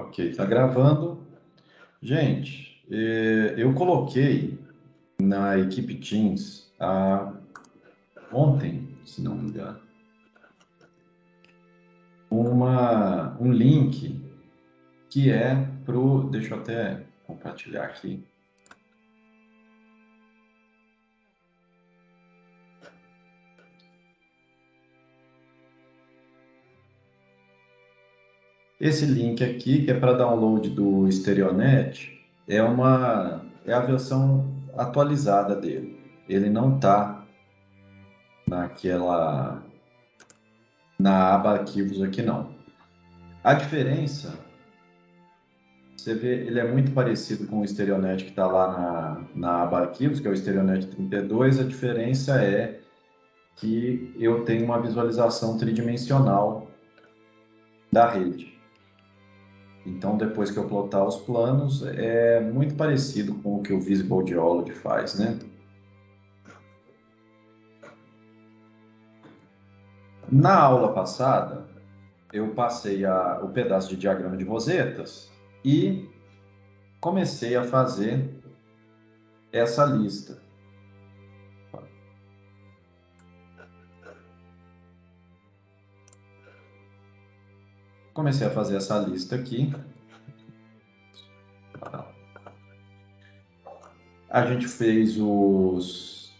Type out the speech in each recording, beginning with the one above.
Ok, tá gravando. Gente, eu coloquei na equipe Teams ontem, se não me engano, um link que é pro. Deixa eu até compartilhar aqui. Esse link aqui, que é para download do Stereonet, é a versão atualizada dele. Ele não está na aba arquivos aqui, não. A diferença, você vê, ele é muito parecido com o Stereonet que está lá na aba arquivos, que é o Stereonet 32. A diferença é que eu tenho uma visualização tridimensional da rede. Então, depois que eu plotar os planos, é muito parecido com o que o Visible Geology faz, né? Na aula passada, eu passei o pedaço de diagrama de rosetas e comecei a fazer essa lista. Comecei a fazer essa lista aqui. A gente fez deixa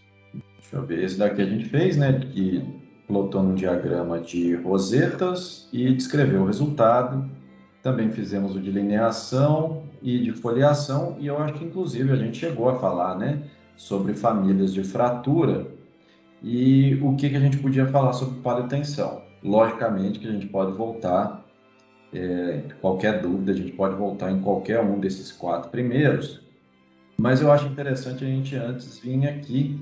eu ver, esse daqui a gente fez, né? Que plotou no diagrama de rosetas e descreveu o resultado. Também fizemos o de lineação e de foliação, e eu acho que inclusive a gente chegou a falar, né? Sobre famílias de fratura e o que a gente podia falar sobre paleotensão. Logicamente que a gente pode voltar, qualquer dúvida, a gente pode voltar em qualquer um desses 4 primeiros, mas eu acho interessante a gente antes vir aqui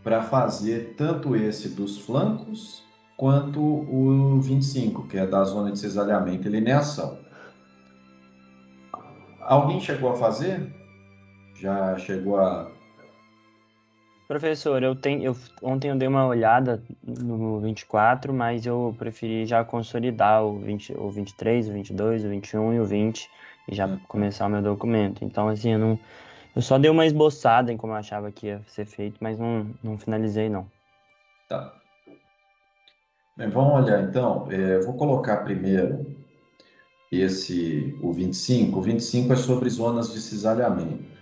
para fazer tanto esse dos flancos quanto o 25, que é da zona de cisalhamento e lineação. Alguém chegou a fazer? Já chegou a... Professor, ontem eu dei uma olhada no 24, mas eu preferi já consolidar o 23, o 22, o 21 e o 20 e já começar o meu documento. Então, assim, eu só dei uma esboçada em como eu achava que ia ser feito, mas não finalizei, não. Tá. Bem, vamos olhar então. Eu vou colocar primeiro o 25. O 25 é sobre zonas de cisalhamento.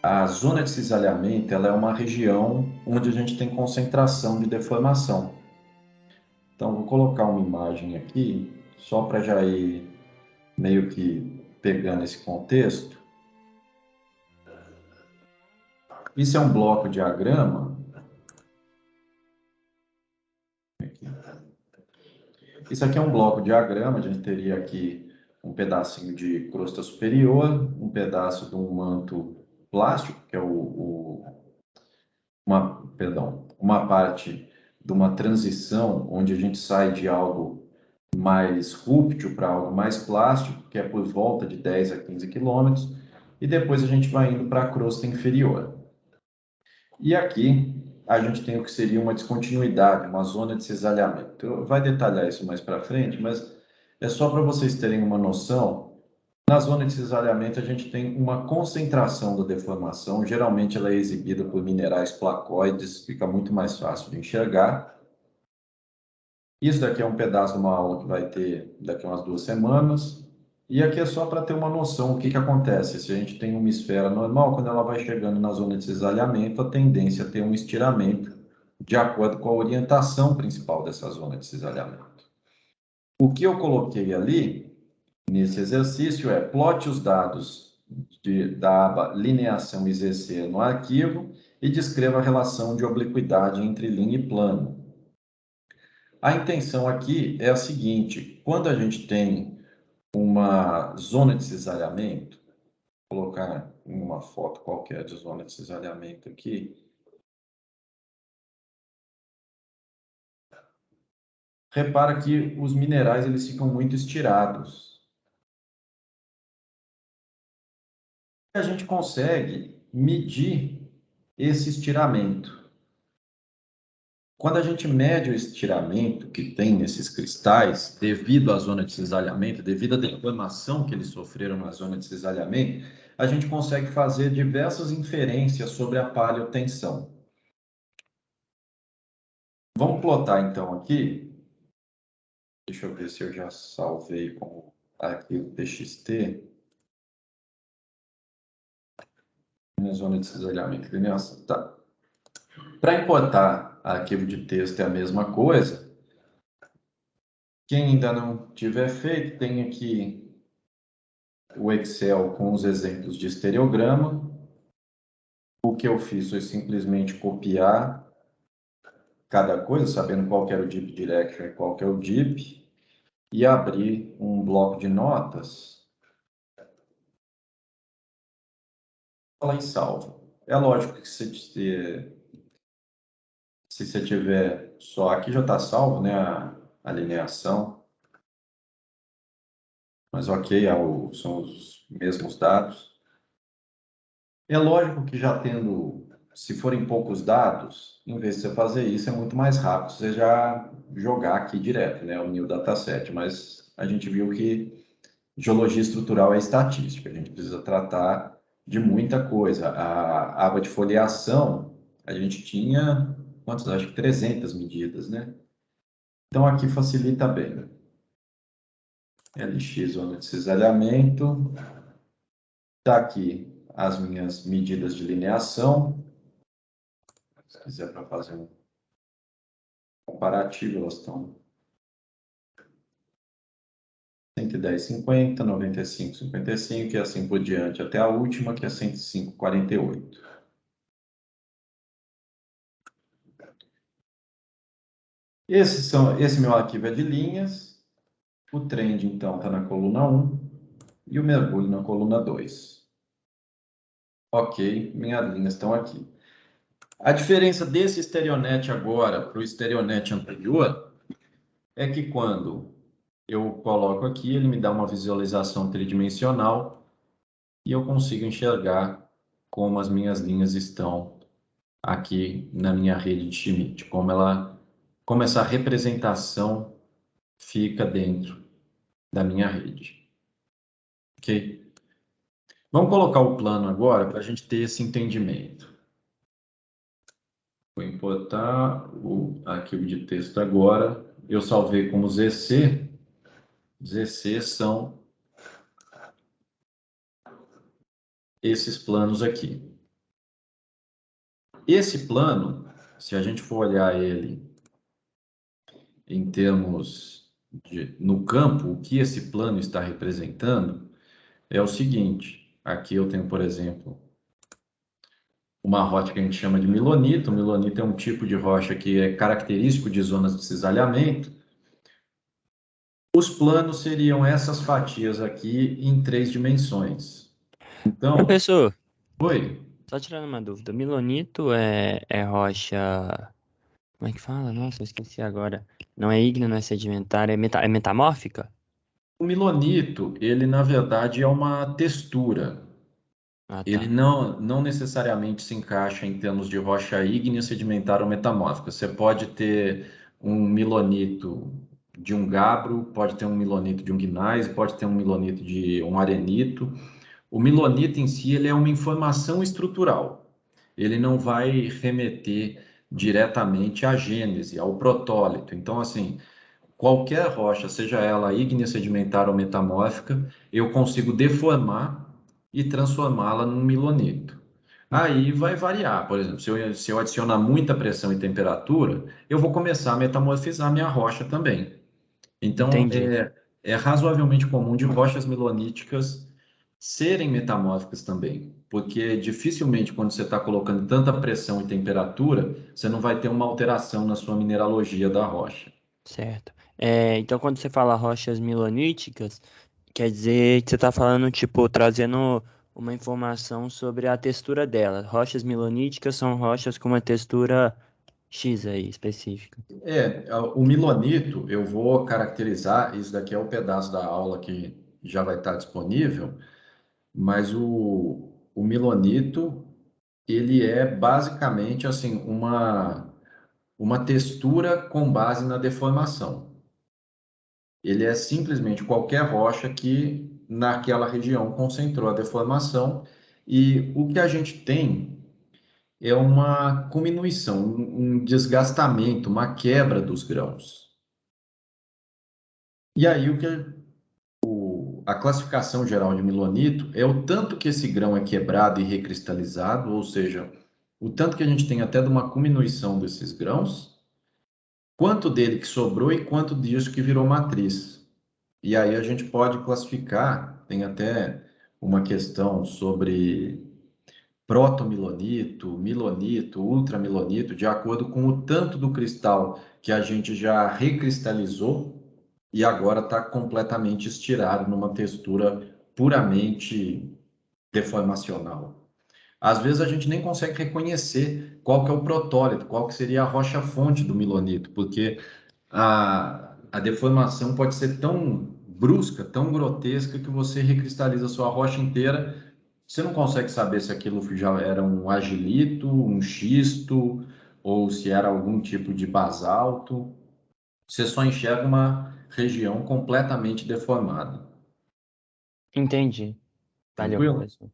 A zona de cisalhamento, ela é uma região onde a gente tem concentração de deformação. Então, vou colocar uma imagem aqui, só para já ir meio que pegando esse contexto. Isso é um bloco diagrama. Isso aqui é um bloco diagrama, a gente teria aqui um pedacinho de crosta superior, um pedaço de um manto plástico, que é uma parte de uma transição onde a gente sai de algo mais rúptil para algo mais plástico, que é por volta de 10 a 15 quilômetros, e depois a gente vai indo para a crosta inferior. E aqui a gente tem o que seria uma descontinuidade, uma zona de cisalhamento. Vai detalhar isso mais para frente, mas é só para vocês terem uma noção. Na zona de cisalhamento a gente tem uma concentração da deformação, geralmente ela é exibida por minerais placoides, fica muito mais fácil de enxergar. Isso daqui é um pedaço de uma aula que vai ter daqui a umas 2 semanas. E aqui é só para ter uma noção o que acontece. Se a gente tem uma esfera normal, quando ela vai chegando na zona de cisalhamento, a tendência é ter um estiramento de acordo com a orientação principal dessa zona de cisalhamento. O que eu coloquei ali, nesse exercício, é plote os dados da aba lineação e ZC no arquivo e descreva a relação de obliquidade entre linha e plano. A intenção aqui é a seguinte: quando a gente tem uma zona de cisalhamento, vou colocar uma foto qualquer de zona de cisalhamento aqui. Repara que os minerais eles ficam muito estirados. A gente consegue medir esse estiramento. Quando a gente mede o estiramento que tem nesses cristais, devido à zona de cisalhamento, devido à deformação que eles sofreram na zona de cisalhamento, a gente consegue fazer diversas inferências sobre a paleotensão. Vamos plotar então aqui. Deixa eu ver se eu já salvei como arquivo txt. Minha zona de cisalhamento linear. Tá. Para importar arquivo de texto é a mesma coisa. Quem ainda não tiver feito, tem aqui o Excel com os exemplos de estereograma. O que eu fiz foi simplesmente copiar cada coisa, sabendo qual que era o Deep Direction e qual que é o Deep, e abrir um bloco de notas. Lá em salvo. É lógico que se você tiver só aqui já está salvo, né, a alineação, mas ok, são os mesmos dados. É lógico que já tendo, se forem poucos dados, em vez de você fazer isso, é muito mais rápido você já jogar aqui direto, né, o new dataset, mas a gente viu que geologia estrutural é estatística, a gente precisa tratar de muita coisa. A aba de foliação, a gente tinha, quantos? Acho que 300 medidas, né? Então aqui facilita bem. LX, zona de cisalhamento. Está aqui as minhas medidas de lineação. Se quiser para fazer um comparativo, elas estão 110,50, 95,55 e assim por diante, até a última, que é 105,48. Esse meu arquivo é de linhas, o trend, então, está na coluna 1 e o mergulho na coluna 2. Ok, minhas linhas estão aqui. A diferença desse StereoNet agora para o StereoNet anterior é que quando eu coloco aqui, ele me dá uma visualização tridimensional e eu consigo enxergar como as minhas linhas estão aqui na minha rede de Schmidt, como essa representação fica dentro da minha rede. Ok? Vamos colocar o plano agora para a gente ter esse entendimento. Vou importar o arquivo de texto agora. Eu salvei como ZC. ZC são esses planos aqui. Esse plano, se a gente for olhar ele em termos no campo, o que esse plano está representando é o seguinte. Aqui eu tenho, por exemplo, uma rocha que a gente chama de milonito. O milonito é um tipo de rocha que é característico de zonas de cisalhamento. Os planos seriam essas fatias aqui em 3 dimensões. Então, Professor, oi, só tirando uma dúvida, milonito é rocha. Como é que fala? Nossa, eu esqueci agora. Não é ígnea, não é sedimentar, é metamórfica? o milonito, ele na verdade é uma textura. Ah, Ele tá. não necessariamente se encaixa em termos de rocha ígnea, sedimentar ou metamórfica. Você pode ter um milonito de um gabbro, pode ter um milonito de um gneiss, pode ter um milonito de um arenito. O milonito em si, ele é uma informação estrutural. Ele não vai remeter diretamente à gênese, ao protólito. Então, assim, qualquer rocha, seja ela ígnea, sedimentar ou metamórfica, eu consigo deformar e transformá-la num milonito. Aí vai variar, por exemplo, se eu adicionar muita pressão e temperatura, eu vou começar a metamorfizar minha rocha também. Então, Entendi. é razoavelmente comum de rochas miloníticas serem metamórficas também, porque dificilmente quando você está colocando tanta pressão e temperatura, você não vai ter uma alteração na sua mineralogia da rocha. Certo. Então, quando você fala rochas miloníticas, quer dizer que você está falando, tipo, trazendo uma informação sobre a textura dela. Rochas miloníticas são rochas com uma textura X aí, específica. O milonito, eu vou caracterizar, isso daqui é o pedaço da aula que já vai estar disponível, mas o milonito, ele é basicamente assim uma textura com base na deformação. Ele é simplesmente qualquer rocha que naquela região concentrou a deformação, e o que a gente tem é uma cominuição, um desgastamento, uma quebra dos grãos. E aí a classificação geral de milonito é o tanto que esse grão é quebrado e recristalizado, ou seja, o tanto que a gente tem até de uma cominuição desses grãos, quanto dele que sobrou e quanto disso que virou matriz. E aí a gente pode classificar, tem até uma questão sobre protomilonito, milonito, ultramilonito, de acordo com o tanto do cristal que a gente já recristalizou e agora está completamente estirado numa textura puramente deformacional. Às vezes a gente nem consegue reconhecer qual que é o protólito, qual que seria a rocha-fonte do milonito, porque a deformação pode ser tão brusca, tão grotesca, que você recristaliza a sua rocha inteira, você não consegue saber se aquilo já era um agilito, um xisto, ou se era algum tipo de basalto. Você só enxerga uma região completamente deformada. Entendi. Valeu, Tranquilo? professor.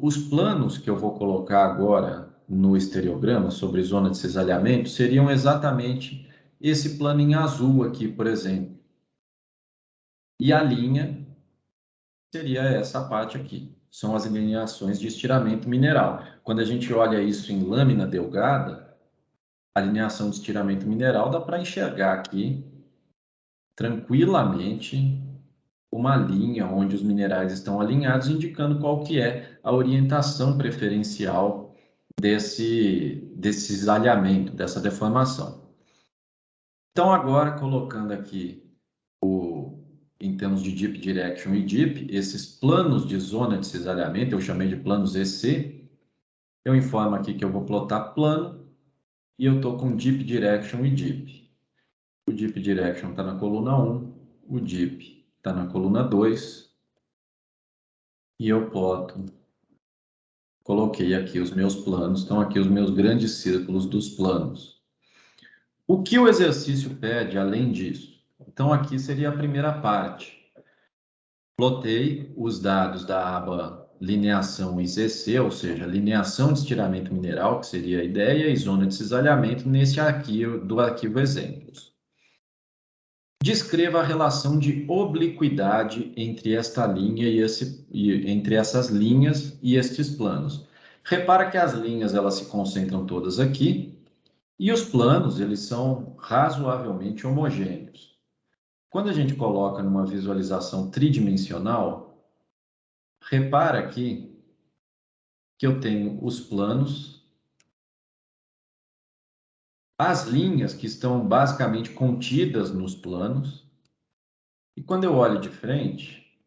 Os planos que eu vou colocar agora no estereograma sobre zona de cisalhamento seriam exatamente esse plano em azul aqui, por exemplo. E a linha seria essa parte aqui. São as alineações de estiramento mineral. Quando a gente olha isso em lâmina delgada, a alineação de estiramento mineral dá para enxergar aqui tranquilamente uma linha onde os minerais estão alinhados, indicando qual que é a orientação preferencial desse cisalhamento, dessa deformação. Então, agora, colocando aqui em termos de Deep Direction e Deep, esses planos de zona de cisalhamento, eu chamei de planos EC, eu informo aqui que eu vou plotar plano e eu estou com Deep Direction e Deep. O Deep Direction está na coluna 1, o Deep está na coluna 2, e eu ploto. Coloquei aqui os meus planos, estão aqui os meus grandes círculos dos planos. O que o exercício pede além disso? Então, aqui seria a primeira parte. Plotei os dados da aba lineação ICC, ou seja, lineação de estiramento mineral, que seria a ideia, e zona de cisalhamento nesse arquivo, do arquivo exemplos. Descreva a relação de obliquidade entre esta linha entre essas linhas e estes planos. Repara que as linhas elas se concentram todas aqui e os planos eles são razoavelmente homogêneos. Quando a gente coloca numa visualização tridimensional, repara aqui que eu tenho os planos, as linhas que estão basicamente contidas nos planos, e quando eu olho de frente,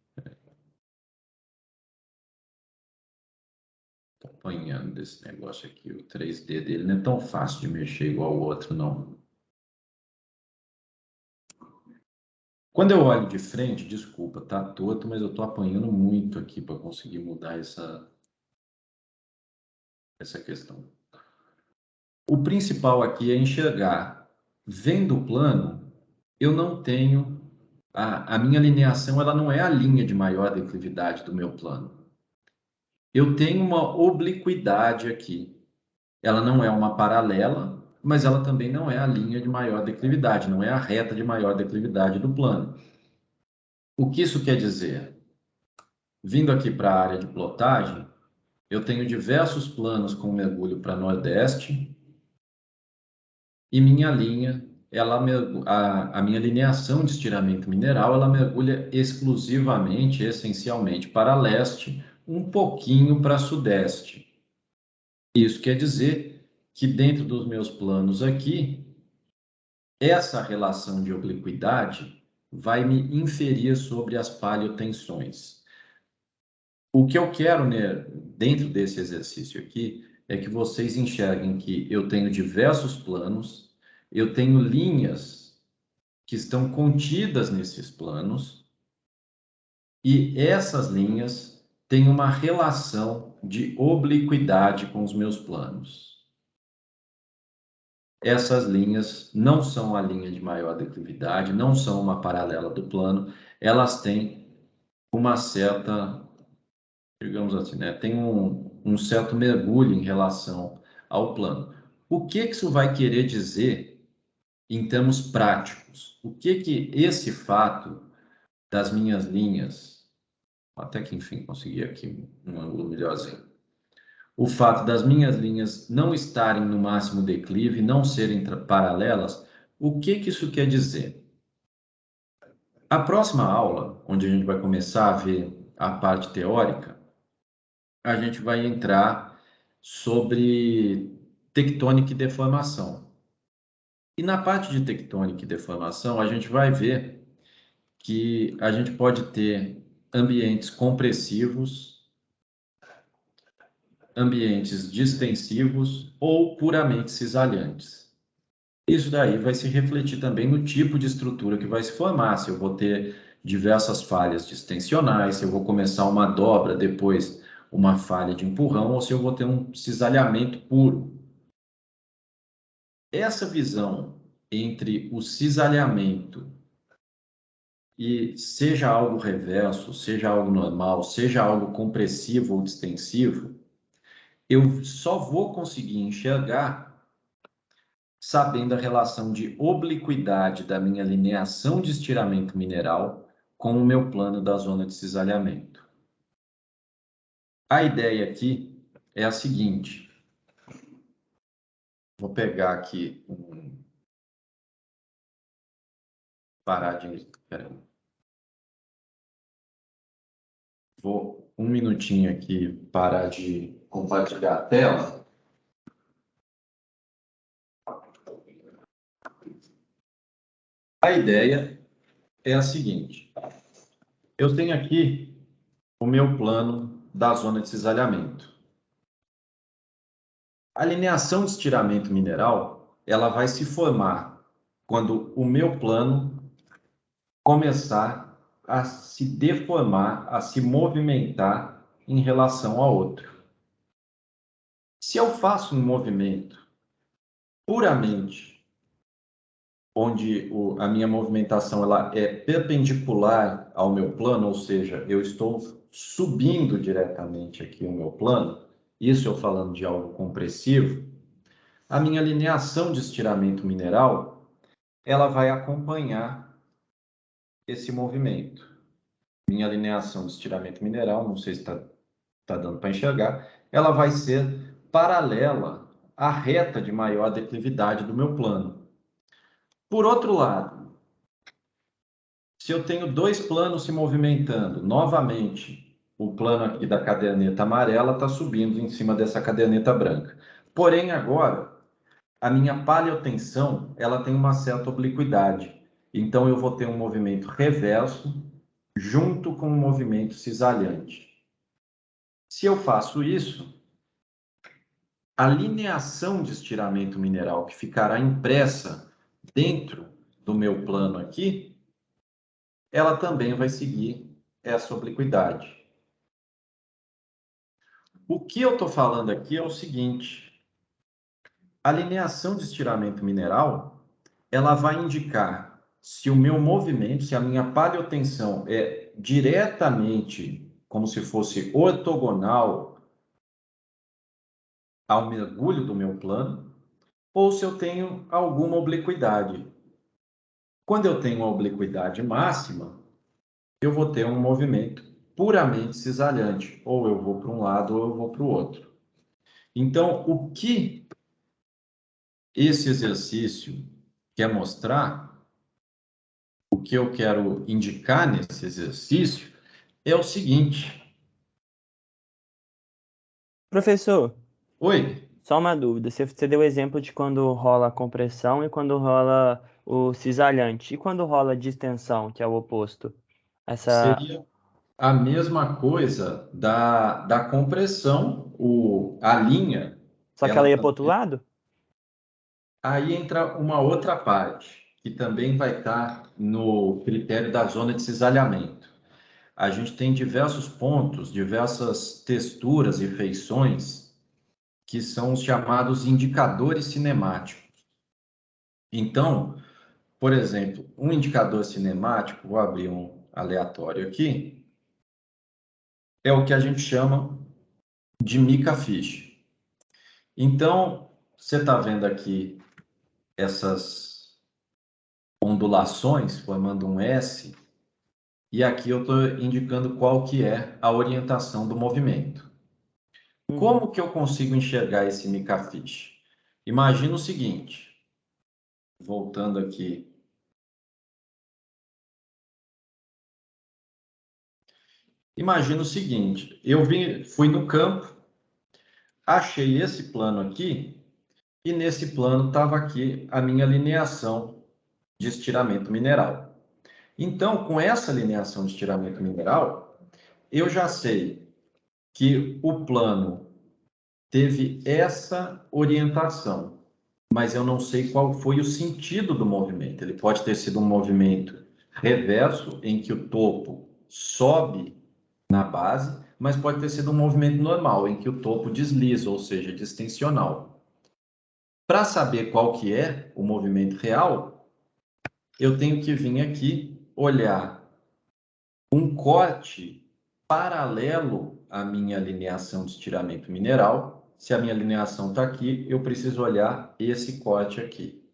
estou apanhando desse negócio aqui, o 3D dele não é tão fácil de mexer igual o outro, não. Quando eu olho de frente, desculpa, tá torto, mas eu estou apanhando muito aqui para conseguir mudar essa questão. O principal aqui é enxergar. Vendo o plano, eu não tenho... A minha alineação ela não é a linha de maior declividade do meu plano. Eu tenho uma obliquidade aqui. Ela não é uma paralela, mas ela também não é a linha de maior declividade, não é a reta de maior declividade do plano. O que isso quer dizer? Vindo aqui para a área de plotagem, eu tenho diversos planos com mergulho para nordeste e minha linha, a minha lineação de estiramento mineral, ela mergulha exclusivamente, essencialmente para leste, um pouquinho para sudeste. Isso quer dizer que dentro dos meus planos aqui, essa relação de obliquidade vai me inferir sobre as paleotensões. O que eu quero, né, dentro desse exercício aqui é que vocês enxerguem que eu tenho diversos planos, eu tenho linhas que estão contidas nesses planos e essas linhas têm uma relação de obliquidade com os meus planos. essas linhas não são a linha de maior declividade, não são uma paralela do plano, elas têm uma certa, digamos assim, né, tem um certo mergulho em relação ao plano. O que isso vai querer dizer em termos práticos? O que esse fato das minhas linhas, até que enfim consegui aqui um ângulo melhorzinho, o fato das minhas linhas não estarem no máximo declive, não serem paralelas, o que isso quer dizer? A próxima aula, onde a gente vai começar a ver a parte teórica, a gente vai entrar sobre tectônica e deformação. E na parte de tectônica e deformação, a gente vai ver que a gente pode ter ambientes compressivos, ambientes distensivos ou puramente cisalhantes. Isso daí vai se refletir também no tipo de estrutura que vai se formar, se eu vou ter diversas falhas distensionais, se eu vou começar uma dobra, depois uma falha de empurrão, ou se eu vou ter um cisalhamento puro. Essa visão entre o cisalhamento e seja algo reverso, seja algo normal, seja algo compressivo ou distensivo, eu só vou conseguir enxergar sabendo a relação de obliquidade da minha lineação de estiramento mineral com o meu plano da zona de cisalhamento. A ideia aqui é a seguinte. Vou pegar aqui parar de... Peraí. Vou um minutinho aqui parar de compartilhar a tela. A ideia é a seguinte. Eu tenho aqui o meu plano da zona de cisalhamento. A lineação de estiramento mineral, ela vai se formar quando o meu plano começar a se deformar, a se movimentar em relação ao outro. Se eu faço um movimento puramente onde a minha movimentação ela é perpendicular ao meu plano, ou seja, eu estou subindo diretamente aqui o meu plano, isso eu falando de algo compressivo, a minha lineação de estiramento mineral, ela vai acompanhar esse movimento. Minha lineação de estiramento mineral, não sei se está dando para enxergar, ela vai ser paralela à reta de maior declividade do meu plano. Por outro lado, se eu tenho dois planos se movimentando, novamente, o plano aqui da caderneta amarela está subindo em cima dessa caderneta branca. Porém, agora, a minha paleotensão ela tem uma certa obliquidade. Então, eu vou ter um movimento reverso junto com um movimento cisalhante. Se eu faço isso, a lineação de estiramento mineral que ficará impressa dentro do meu plano aqui, ela também vai seguir essa obliquidade. O que eu estou falando aqui é o seguinte: a lineação de estiramento mineral, ela vai indicar se o meu movimento, se a minha paleotensão é diretamente como se fosse ortogonal ao mergulho do meu plano, ou se eu tenho alguma obliquidade. Quando eu tenho uma obliquidade máxima, eu vou ter um movimento puramente cisalhante, ou eu vou para um lado ou eu vou para o outro. Então, o que esse exercício quer mostrar, o que eu quero indicar nesse exercício, é o seguinte. Professor, Oi? só uma dúvida. Você deu o exemplo de quando rola a compressão e quando rola o cisalhante. E quando rola a distensão, que é o oposto? Essa... Seria a mesma coisa da compressão, a linha, Só que ela ia para o outro lado? aí entra uma outra parte, que também vai estar no critério da zona de cisalhamento. A gente tem diversos pontos, diversas texturas e feições que são os chamados indicadores cinemáticos. Então, por exemplo, um indicador cinemático, vou abrir um aleatório aqui, é o que a gente chama de mica fiche. Então, você está vendo aqui essas ondulações, formando um S, e aqui eu estou indicando qual que é a orientação do movimento. Como que eu consigo enxergar esse mica fiche? Imagina o seguinte, voltando aqui. Imagina o seguinte, fui no campo, achei esse plano aqui, e nesse plano estava aqui a minha lineação de estiramento mineral. Então, com essa lineação de estiramento mineral, eu já sei que o plano teve essa orientação, mas eu não sei qual foi o sentido do movimento. Ele pode ter sido um movimento reverso, em que o topo sobe na base, mas pode ter sido um movimento normal, em que o topo desliza, ou seja, distensional. Para saber qual que é o movimento real, eu tenho que vir aqui olhar um corte paralelo à minha lineação de estiramento mineral. Se a minha lineação está aqui, eu preciso olhar esse corte aqui.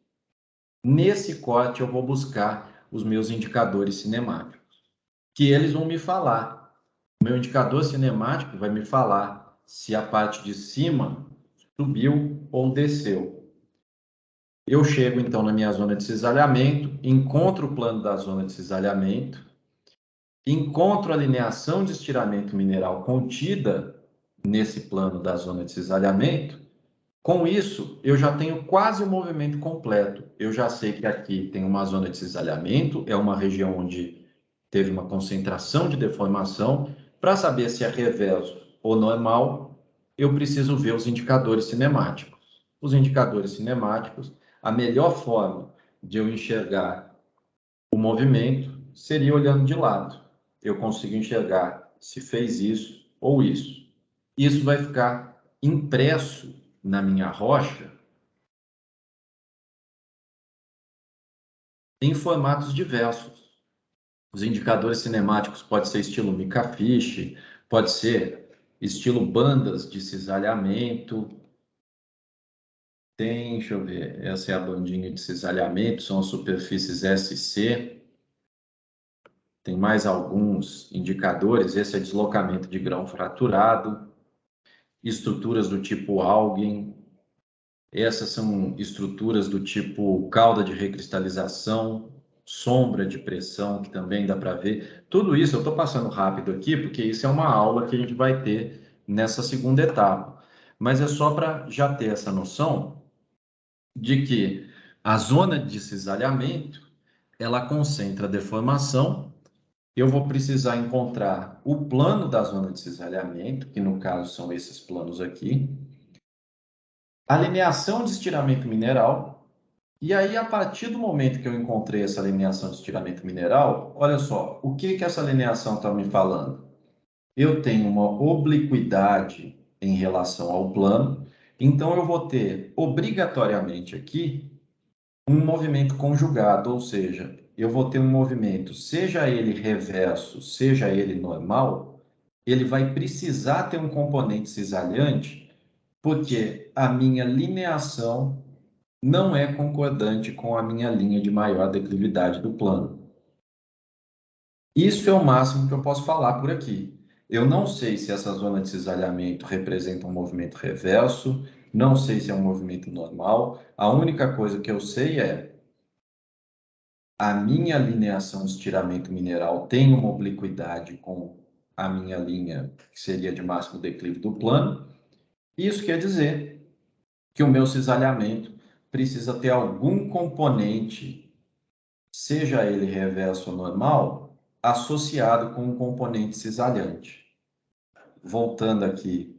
Nesse corte, eu vou buscar os meus indicadores cinemáticos, que eles vão me falar. O meu indicador cinemático vai me falar se a parte de cima subiu ou desceu. Eu chego, então, na minha zona de cisalhamento, encontro o plano da zona de cisalhamento, encontro a lineação de estiramento mineral contida nesse plano da zona de cisalhamento. Com isso, eu já tenho quase o movimento completo. Eu já sei que aqui tem uma zona de cisalhamento, é uma região onde teve uma concentração de deformação. Para saber se é reverso ou normal, eu preciso ver os indicadores cinemáticos. Os indicadores cinemáticos, a melhor forma de eu enxergar o movimento seria olhando de lado. Eu consigo enxergar se fez isso ou isso. Isso vai ficar impresso na minha rocha em formatos diversos. Os indicadores cinemáticos pode ser estilo mica fiche, pode ser estilo bandas de cisalhamento. Deixa eu ver, essa é a bandinha de cisalhamento, são as superfícies SC. Tem mais alguns indicadores, esse é deslocamento de grão fraturado, estruturas do tipo Alguin, essas são estruturas do tipo cauda de recristalização, sombra de pressão, que também dá para ver. Tudo isso eu estou passando rápido aqui, porque isso é uma aula que a gente vai ter nessa segunda etapa. Mas é só para já ter essa noção de que a zona de cisalhamento, ela concentra a deformação. Eu vou precisar encontrar o plano da zona de cisalhamento, que no caso são esses planos aqui, a lineação de estiramento mineral, e aí a partir do momento que eu encontrei essa lineação de estiramento mineral, olha só, o que que essa lineação está me falando? Eu tenho uma obliquidade em relação ao plano, então eu vou ter obrigatoriamente aqui um movimento conjugado, ou seja, eu vou ter um movimento, seja ele reverso, seja ele normal, ele vai precisar ter um componente cisalhante, porque a minha lineação não é concordante com a minha linha de maior declividade do plano. Isso é o máximo que eu posso falar por aqui. Eu não sei se essa zona de cisalhamento representa um movimento reverso, não sei se é um movimento normal. A única coisa que eu sei é a minha lineação de estiramento mineral tem uma obliquidade com a minha linha, que seria de máximo declive do plano. Isso quer dizer que o meu cisalhamento precisa ter algum componente, seja ele reverso ou normal, associado com um componente cisalhante. Voltando aqui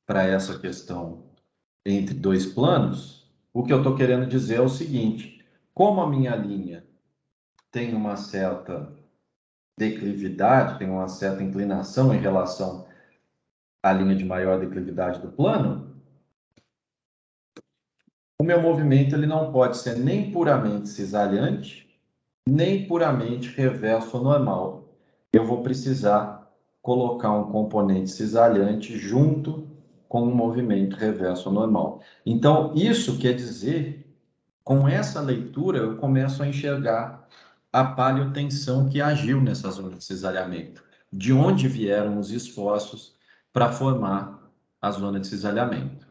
para essa questão entre dois planos, o que eu estou querendo dizer é o seguinte: como a minha linha tem uma certa declividade, tem uma certa inclinação em relação à linha de maior declividade do plano, o meu movimento ele não pode ser nem puramente cisalhante, nem puramente reverso ou normal. Eu vou precisar colocar um componente cisalhante junto com um movimento reverso ou normal. Então, isso quer dizer, com essa leitura, eu começo a enxergar a paleotensão que agiu nessa zona de cisalhamento, de onde vieram os esforços para formar a zona de cisalhamento.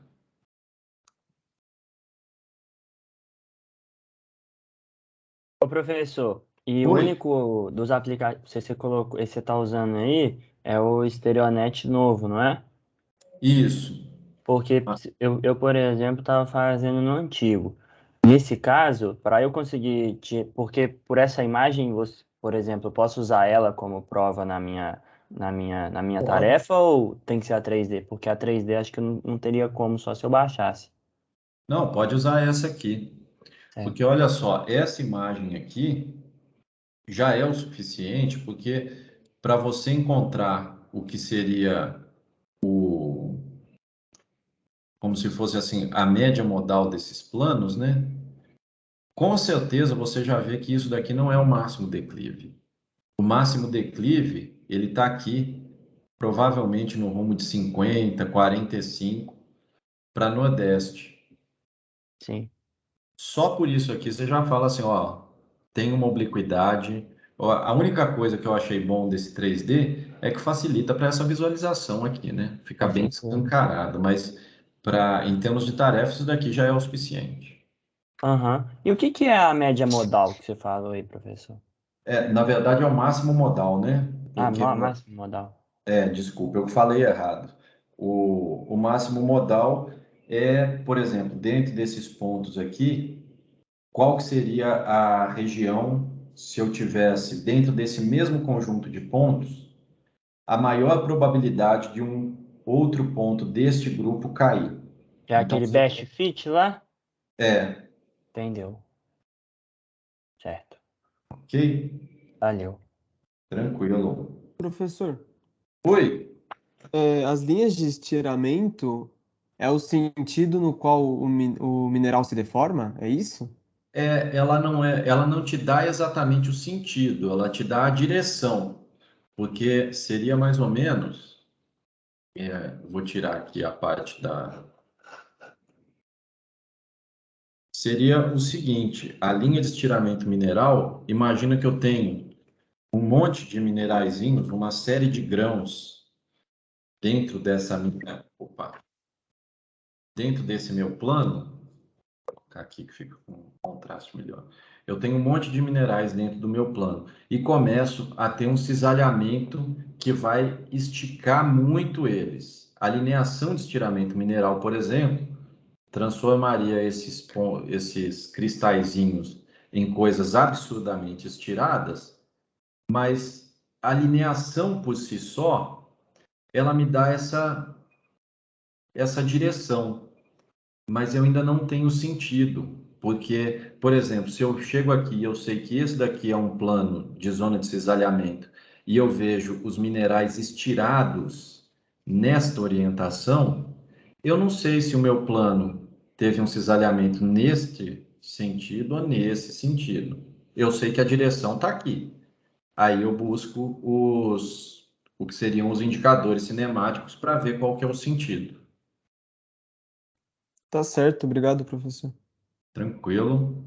Ô, professor, e o Oi, único dos aplicativos que você colocou, esse você tá usando aí, é o Stereonet novo, não é? isso. Porque por exemplo, estava fazendo no antigo. Nesse caso, para eu conseguir, porque por essa imagem, por exemplo, eu posso usar ela como prova na minha Pode. tarefa ou tem que ser a 3D? Porque a 3D acho que eu não teria como, só se eu baixasse. Não, pode usar essa aqui. Porque Certo. olha só, essa imagem aqui já é o suficiente, porque para você encontrar o que seria o, como se fosse assim, a média modal desses planos, né? Com certeza você já vê que isso daqui não é o máximo declive. O máximo declive, ele está aqui, provavelmente no rumo de 50, 45 para Nordeste. Sim. Só por isso aqui você já fala assim, ó, tem uma obliquidade. Ó, a única coisa que eu achei bom desse 3D é que facilita para essa visualização aqui, né? Fica Com bem certeza. escancarado, mas em termos de tarefas, isso daqui já é o suficiente. Aham. E o que que é a média modal que você falou aí, professor? Na verdade, é o máximo modal, né? Ah, Porque, máximo modal. desculpa, eu falei errado. O máximo modal é, por exemplo, dentro desses pontos aqui, qual que seria a região, se eu tivesse dentro desse mesmo conjunto de pontos, a maior probabilidade de um outro ponto deste grupo cair. É Então, aquele best fit lá? é, Entendeu. Certo. ok? Valeu. Tranquilo. Professor, Oi, as linhas de estiramento é o sentido no qual o mineral se deforma? É isso? ela não te dá exatamente o sentido, ela te dá a direção, porque seria mais ou menos, vou tirar aqui a parte da. Seria o seguinte, a linha de estiramento mineral, imagina que eu tenho um monte de mineraizinhos, uma série de grãos dentro opa, dentro desse meu plano, vou colocar aqui que fica com um contraste melhor. Eu tenho um monte de minerais dentro do meu plano e começo a ter um cisalhamento que vai esticar muito eles. A lineação de estiramento mineral, por exemplo, transformaria esses cristalzinhos em coisas absurdamente estiradas, mas a lineação por si só, ela me dá essa direção, mas eu ainda não tenho sentido, porque, por exemplo, se eu chego aqui e eu sei que esse daqui é um plano de zona de cisalhamento e eu vejo os minerais estirados nesta orientação, eu não sei se o meu plano teve um cisalhamento neste sentido ou nesse sentido. Eu sei que a direção está aqui. Aí eu busco o que seriam os indicadores cinemáticos para ver qual que é o sentido. Tá certo, obrigado, professor. Tranquilo?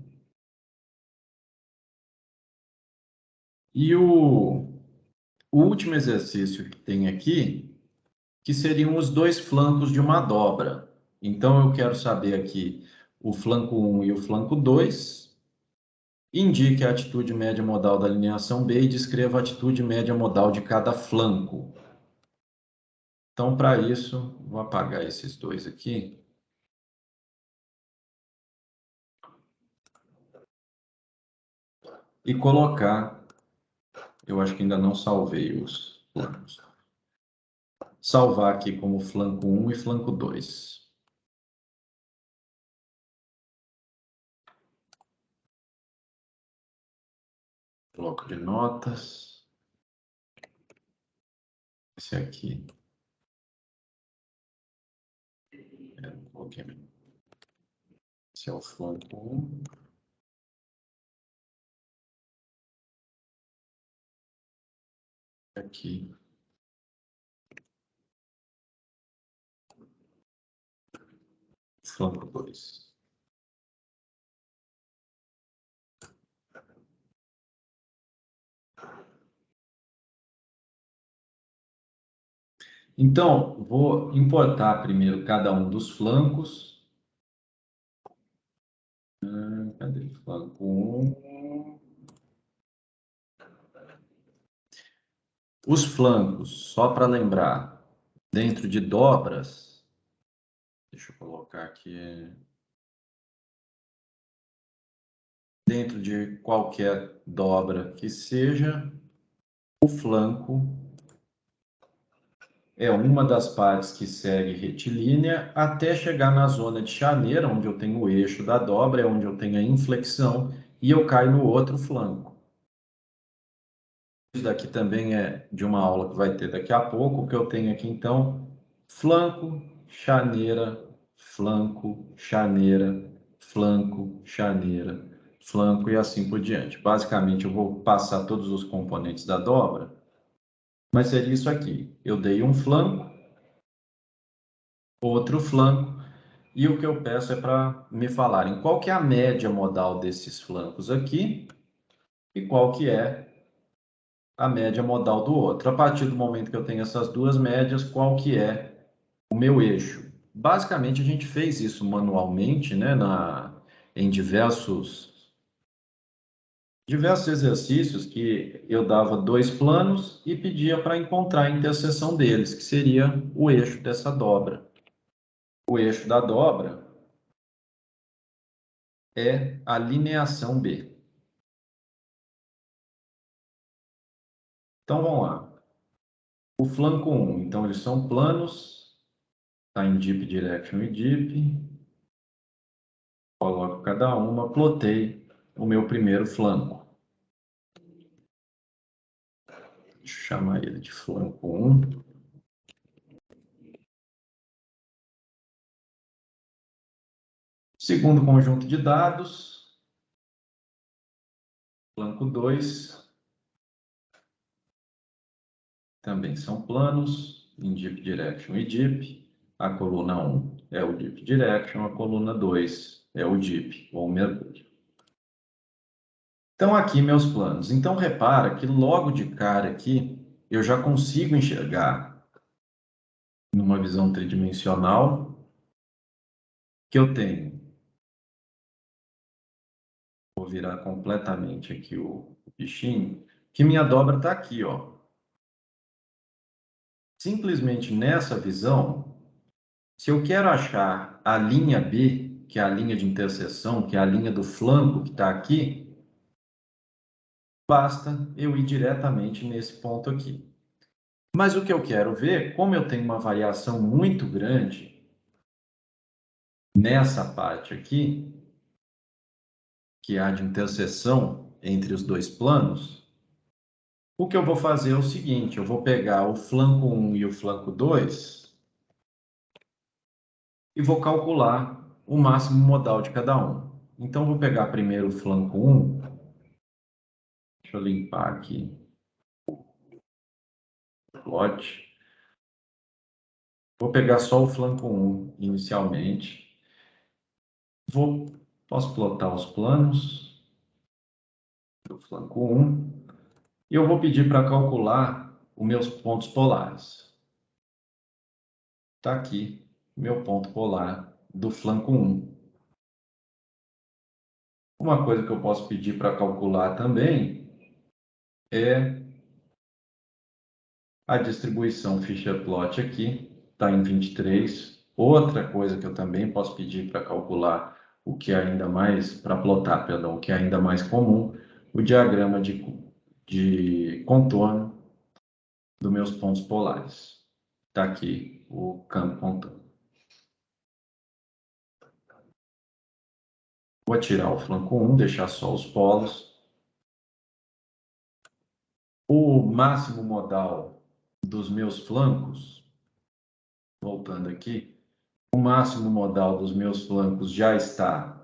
E o último exercício que tem aqui, que seriam os dois flancos de uma dobra. Então eu quero saber aqui o flanco um e o flanco 2. Indique a atitude média modal da alineação B e descreva a atitude média modal de cada flanco. Então, para isso, vou apagar esses dois aqui. E colocar, eu acho que ainda não salvei os flancos. Salvar aqui como flanco 1 e flanco 2. Bloco de notas. Esse aqui. Coloquei Esse é o flanco 1. Aqui. Flanco 2. Então, vou importar primeiro cada um dos flancos. Cadê o flanco 1? Os flancos, só para lembrar, dentro de dobras, deixa eu colocar aqui, dentro de qualquer dobra que seja, o flanco é uma das partes que segue retilínea até chegar na zona de chaneira, onde eu tenho o eixo da dobra, é onde eu tenho a inflexão, e eu caio no outro flanco. Isso daqui também é de uma aula que vai ter daqui a pouco. O que eu tenho aqui, então, flanco, chaneira, flanco, chaneira, flanco, chaneira, flanco e assim por diante. Basicamente, eu vou passar todos os componentes da dobra, mas seria isso aqui. Eu dei um flanco, outro flanco, e o que eu peço é para me falarem qual que é a média modal desses flancos aqui e qual que é a média modal do outro. A partir do momento que eu tenho essas duas médias, qual que é o meu eixo? Basicamente, a gente fez isso manualmente, né, em diversos exercícios que eu dava dois planos e pedia para encontrar a interseção deles, que seria o eixo dessa dobra. O eixo da dobra é a lineação B. Então, vamos lá. O flanco 1, então eles são planos, está em deep direction e deep. Coloco cada uma, plotei o meu primeiro flanco. Deixa eu chamar ele de flanco 1. Segundo conjunto de dados, flanco 2. Também são planos, em deep direction e deep. A coluna 1 é o deep direction, a coluna 2 é o deep, ou mergulho. Então, aqui meus planos. Então, repara que logo de cara aqui, eu já consigo enxergar, numa visão tridimensional, que eu tenho. Vou virar completamente aqui o bichinho, que minha dobra está aqui, ó. Simplesmente nessa visão, se eu quero achar a linha B, que é a linha de interseção, que é a linha do flanco que está aqui, basta eu ir diretamente nesse ponto aqui. Mas o que eu quero ver, como eu tenho uma variação muito grande nessa parte aqui, que é a de interseção entre os dois planos, o que eu vou fazer é o seguinte, eu vou pegar o flanco 1 e o flanco 2 e vou calcular o máximo modal de cada um. Então, vou pegar primeiro o flanco 1. Deixa eu limpar aqui o plot. Vou pegar só o flanco 1 inicialmente. Posso plotar os planos do flanco 1. E eu vou pedir para calcular os meus pontos polares. Está aqui meu ponto polar do flanco 1. Uma coisa que eu posso pedir para calcular também é a distribuição Fischer-Plot aqui, está em 23. Outra coisa que eu também posso pedir para calcular, o que é ainda mais, para plotar, perdão, o que é ainda mais comum, o diagrama de contorno dos meus pontos polares. Está aqui o campo contorno. Vou tirar o flanco 1, deixar só os polos. O máximo modal dos meus flancos, voltando aqui, o máximo modal dos meus flancos já está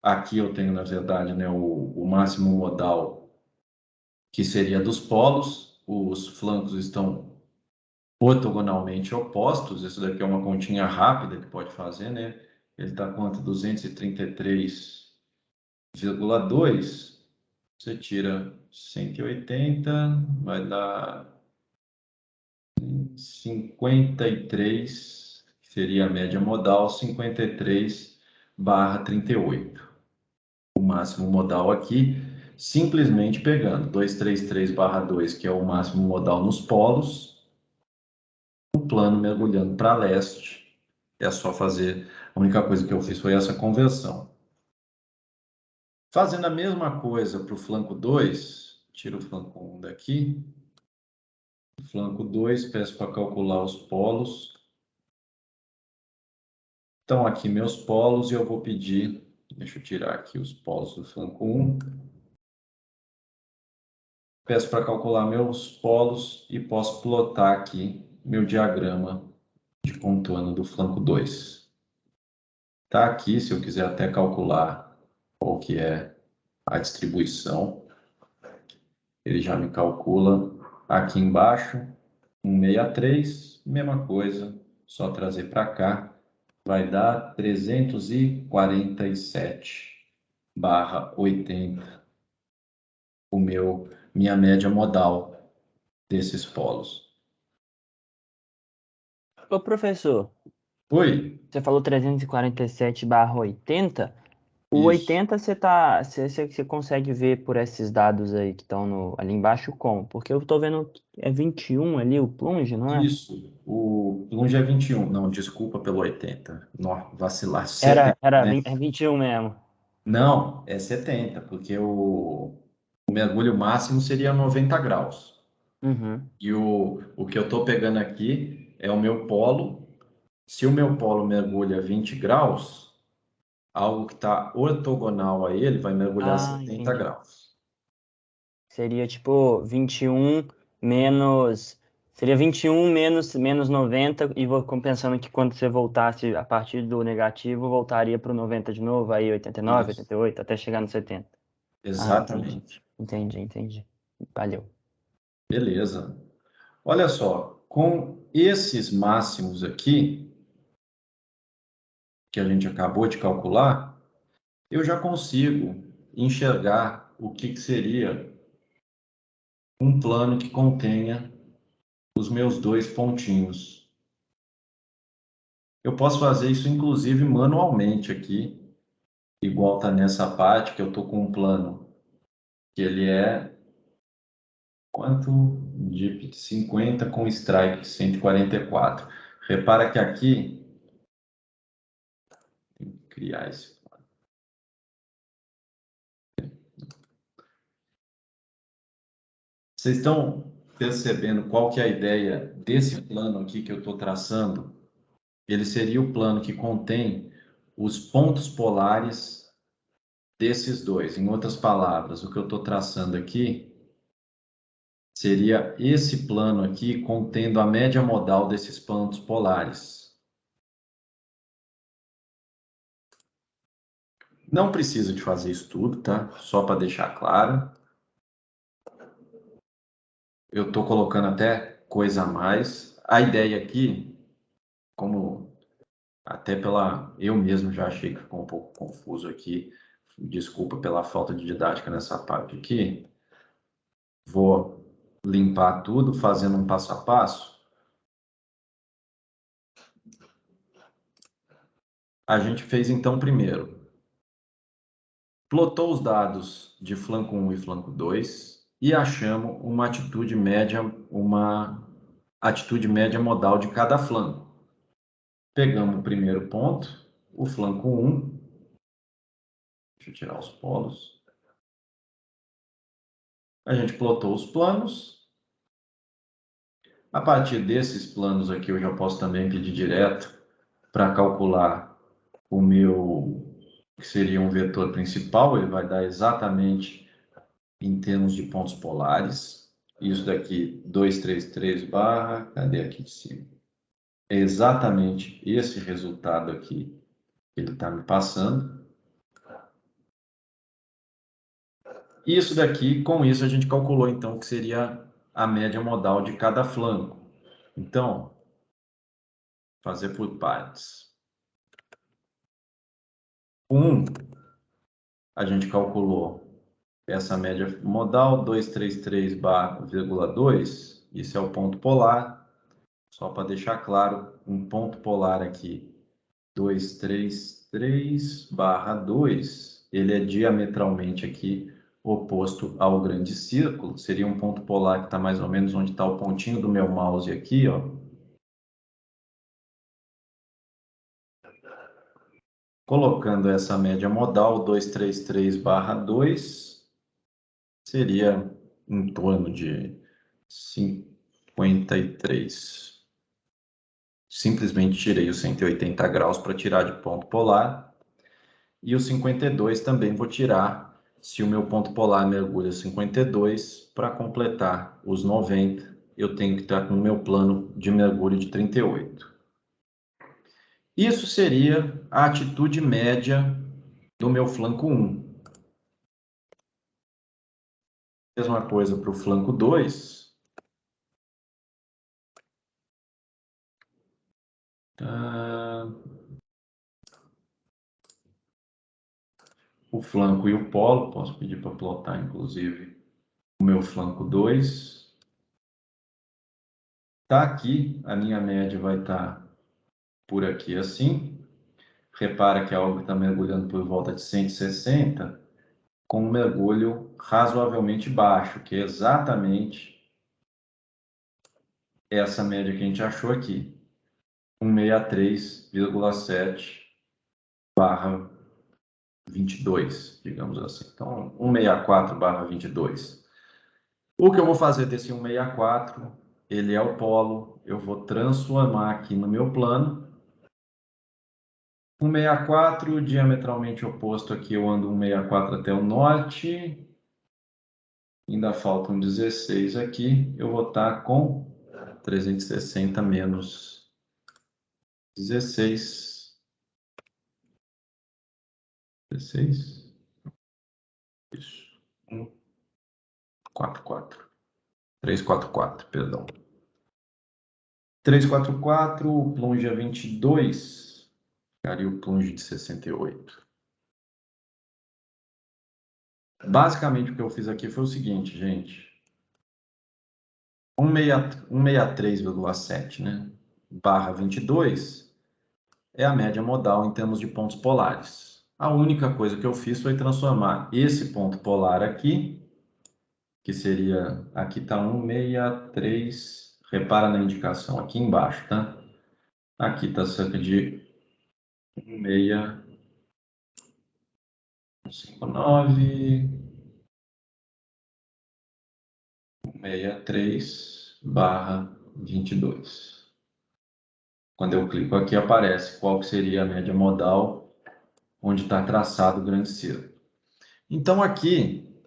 Aqui eu tenho, na verdade, né, o máximo modal, que seria dos polos. Os flancos estão ortogonalmente opostos. Isso daqui é uma continha rápida que pode fazer, né? Ele está quanto? 233,2. Você tira 180, vai dar 53, que seria a média modal, 53/38. O máximo modal aqui, simplesmente pegando 233/2, que é o máximo modal nos polos, o plano mergulhando para leste. É só fazer, a única coisa que eu fiz foi essa conversão. Fazendo a mesma coisa para o flanco 2, tiro o flanco 1 daqui, flanco 2, peço para calcular os polos. Então, aqui meus polos, e eu vou pedir, deixa eu tirar aqui os polos do flanco 1. Peço para calcular meus polos e posso plotar aqui meu diagrama de contorno do flanco 2. Está aqui, se eu quiser até calcular qual que é a distribuição, ele já me calcula aqui embaixo, 163, mesma coisa, só trazer para cá, vai dar 347/80, minha média modal desses polos. Ô, professor, Oi, você falou 347/80. O isso, 80 você consegue ver por esses dados aí que estão ali embaixo como? Porque eu tô vendo que é 21 ali o plunge, não é? isso. O plunge é 21. Não, desculpa pelo 80. Não, vacilar. Era, 70, era né? 21 mesmo. Não, é 70, porque o mergulho máximo seria 90 graus. Uhum. E o que eu estou pegando aqui é o meu polo. Se o meu polo mergulha 20 graus, algo que está ortogonal a ele vai mergulhar Ah, 70 entendi. graus. Seria tipo 21 menos. Seria 21 menos 90, e vou compensando que quando você voltasse a partir do negativo, voltaria para o 90 de novo, aí 89, Isso, 88, até chegar no 70. Ah, entendi. exatamente. Entendi. Valeu. Beleza. Olha só, com esses máximos aqui, que a gente acabou de calcular, eu já consigo enxergar o que seria um plano que contenha os meus dois pontinhos. Eu posso fazer isso, inclusive, manualmente aqui, igual está nessa parte, que eu estou com um plano, que ele é quanto? De 50 com strike 144. Repara que aqui, tem que criar esse. Vocês estão percebendo qual que é a ideia desse plano aqui que eu estou traçando? Ele seria o plano que contém os pontos polares desses dois. Em outras palavras, o que eu estou traçando aqui seria esse plano aqui contendo a média modal desses pontos polares. Não precisa de fazer isso tudo, tá? Só para deixar claro. Eu estou colocando até coisa a mais. A ideia aqui, como até eu mesmo já achei que ficou um pouco confuso aqui. Desculpa pela falta de didática nessa parte aqui. Vou limpar tudo, fazendo um passo a passo. A gente fez então primeiro. Plotou os dados de flanco 1 e flanco 2 e achamos uma atitude média modal de cada flanco. Pegamos o primeiro ponto, o flanco 1. Deixa eu tirar os polos. A gente plotou os planos. A partir desses planos aqui, eu já posso também pedir direto para calcular o meu, que seria um vetor principal. Ele vai dar exatamente em termos de pontos polares. Isso daqui, 233 barra, cadê aqui de cima? É exatamente esse resultado aqui que ele está me passando. Isso daqui, com isso, a gente calculou, então, que seria a média modal de cada flanco. Então, fazer por partes. 1, a gente calculou essa média modal, 233/2, isso é o ponto polar. Só para deixar claro, um ponto polar aqui, 233/2, ele é diametralmente aqui oposto ao grande círculo. Seria um ponto polar que está mais ou menos onde está o pontinho do meu mouse aqui, ó. Colocando essa média modal, 233/2, seria em torno de 53. Simplesmente tirei os 180 graus para tirar de ponto polar. E o 52 também vou tirar se o meu ponto polar mergulha 52. Para completar os 90, eu tenho que estar com o meu plano de mergulho de 38. Isso seria a atitude média do meu flanco 1. Mesma coisa para o flanco 2. O flanco e o polo, posso pedir para plotar, inclusive, o meu flanco 2. Tá aqui, a minha média vai estar por aqui assim. Repara que a alga está mergulhando por volta de 160, com um mergulho razoavelmente baixo, que é exatamente essa média que a gente achou aqui, 163,7/22, digamos assim. Então, 164/22. O que eu vou fazer desse 164, ele é o polo, eu vou transformar aqui no meu plano. 164, diametralmente oposto aqui, eu ando 164 até o norte. Ainda faltam 16 aqui. Eu vou estar com 360 menos 16. 16? Isso. 1, 4, 4. 3, 4, 4, perdão. 3, 4, 4, o plunge é 22. Ficaria o plunge de 68. Basicamente, o que eu fiz aqui foi o seguinte, gente. 163,7, né? Barra 22 é a média modal em termos de pontos polares. A única coisa que eu fiz foi transformar esse ponto polar aqui, que seria, aqui está 163, repara na indicação aqui embaixo, tá? Aqui está cerca de 1659, 63/22. Quando eu clico aqui, aparece qual que seria a média modal onde está traçado o grande círculo. Então, aqui,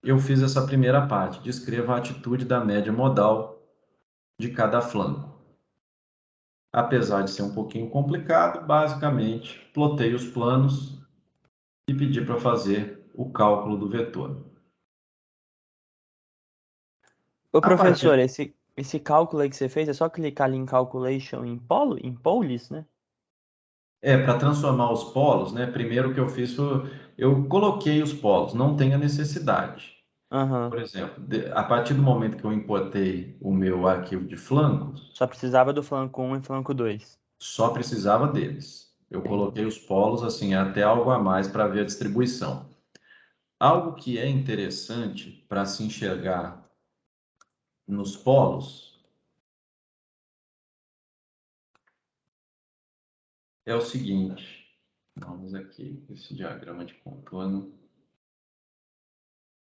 eu fiz essa primeira parte, descreva a atitude da média modal de cada flanco. Apesar de ser um pouquinho complicado, basicamente, plotei os planos e pedi para fazer o cálculo do vetor. Ô, A partir... professor, esse cálculo aí que você fez, é só clicar ali em Calculation em Polis, né? para transformar os polos, né? Primeiro o que eu fiz foi, eu coloquei os polos, não tem a necessidade. Aham. Por exemplo, a partir do momento que eu importei o meu arquivo de flancos, Só precisava do flanco 1 e flanco 2. só precisava deles. Eu Entendi. coloquei os polos assim, até algo a mais para ver a distribuição. Algo que é interessante para se enxergar nos polos é o seguinte. Vamos aqui, esse diagrama de contorno.